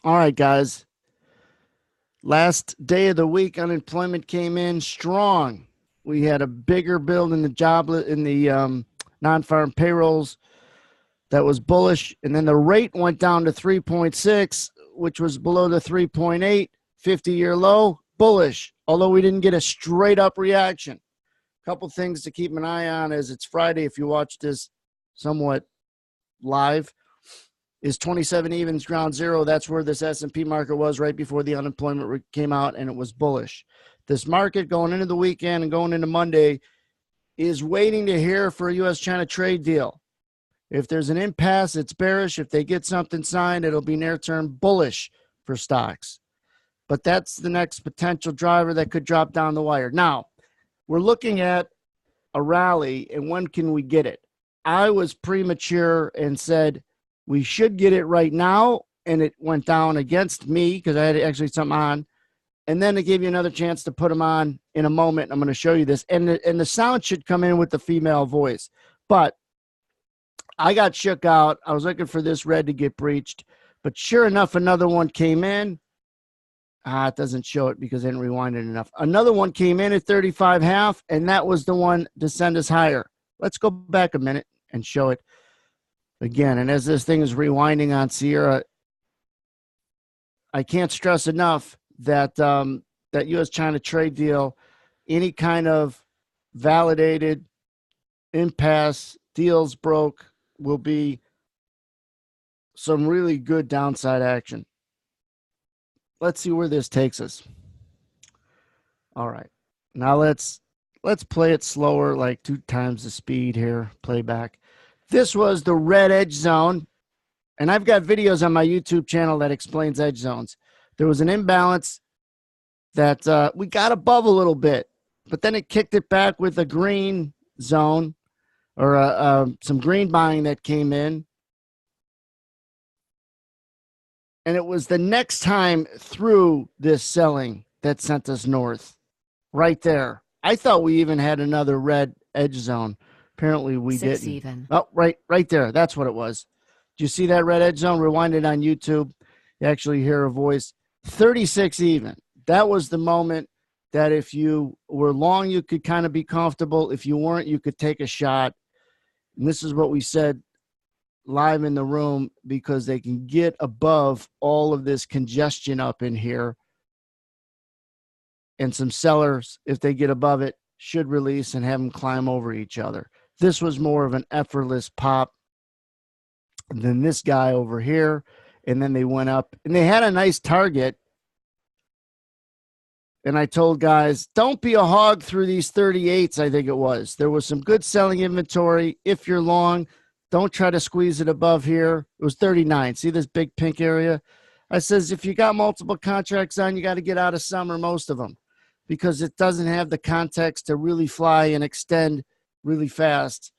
All right, guys. Last day of the week, unemployment came in strong. We had a bigger build in the non-farm payrolls that was bullish, and then the rate went down to 3.6, which was below the 3.8 50-year low, bullish. Although we didn't get a straight up reaction. A couple things to keep an eye on as it's Friday. If you watch this somewhat live, is 27 evens ground zero. That's where this S&P market was right before the unemployment came out, and it was bullish. This market going into the weekend and going into Monday is waiting to hear for a U.S.-China trade deal. If there's an impasse, it's bearish. If they get something signed, it'll be near-term bullish for stocks. But that's the next potential driver that could drop down the wire. Now, we're looking at a rally, and when can we get it? I was premature and said, we should get it right now, and it went down against me because I had actually something on. And then they gave you another chance to put them on in a moment. I'm going to show you this. And the sound should come in with the female voice. But I got shook out. I was looking for this red to get breached. But sure enough, another one came in. It doesn't show it because I didn't rewind it enough. Another one came in at 35.5, and that was the one to send us higher. Let's go back a minute and show it again. And as this thing is rewinding on Sierra, I can't stress enough that that U.S.-China trade deal, any kind of validated impasse, deals broke, will be some really good downside action. Let's see where this takes us. All right. Now let's play it slower, like 2 times the speed here, playback. This was the red edge zone, and I've got videos on my YouTube channel that explains edge zones. There was an imbalance that we got above a little bit, but then it kicked it back with a green zone or some green buying that came in. And it was the next time through this selling that sent us north, right there. I thought we even had another red edge zone. Apparently we didn't. Even. Oh, right there. That's what it was. Do you see that red edge zone? Rewind it on YouTube. You actually hear a voice. 36 even. That was the moment that if you were long, you could kind of be comfortable. If you weren't, you could take a shot. And this is what we said live in the room, because they can get above all of this congestion up in here. And some sellers, if they get above it, should release and have them climb over each other. This was more of an effortless pop than this guy over here. And then they went up, and they had a nice target. And I told guys, don't be a hog through these 38s, I think it was. There was some good selling inventory. If you're long, don't try to squeeze it above here. It was 39. See this big pink area? I says, if you got multiple contracts on, you got to get out of some or most of them, because it doesn't have the context to really fly and extend really fast.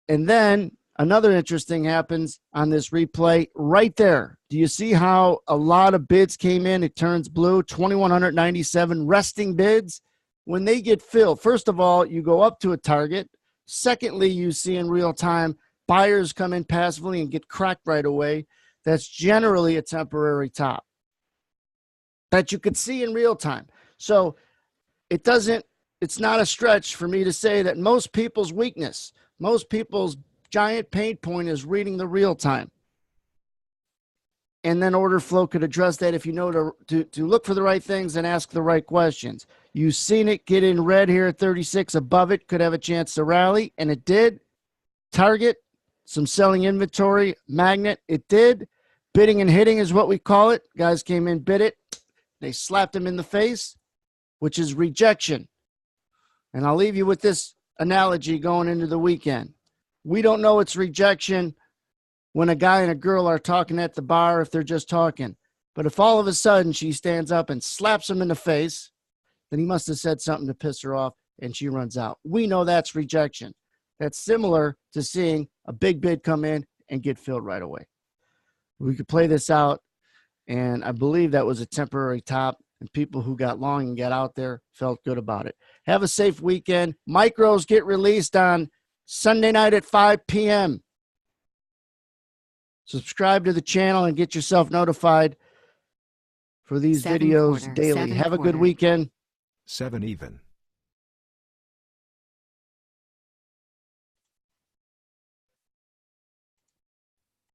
And then another interesting happens on this replay right there. Do you see how a lot of bids came in? It turns blue, 2,197 resting bids. When they get filled, first of all, you go up to a target. Secondly, you see in real time, buyers come in passively and get cracked right away. That's generally a temporary top that you could see in real time. So it's not a stretch for me to say that most people's weakness, most people's giant pain point is reading the real time. And then order flow could address that if you know to look for the right things and ask the right questions. You've seen it get in red here at 36. Above it could have a chance to rally, and it did. Target, some selling inventory. Magnet, it did. Bidding and hitting is what we call it. Guys came in, bid it. They slapped him in the face, which is rejection. And I'll leave you with this analogy going into the weekend. We don't know it's rejection when a guy and a girl are talking at the bar, if they're just talking. But if all of a sudden she stands up and slaps him in the face, then he must have said something to piss her off, and she runs out. We know that's rejection. That's similar to seeing a big bid come in and get filled right away. We could play this out, and I believe that was a temporary top, and people who got long and got out there felt good about it. Have a safe weekend. Micros get released on Sunday night at 5 p.m. Subscribe to the channel and get yourself notified for these Seven videos quarter, daily. seven Have a good quarter. weekend. 7 even.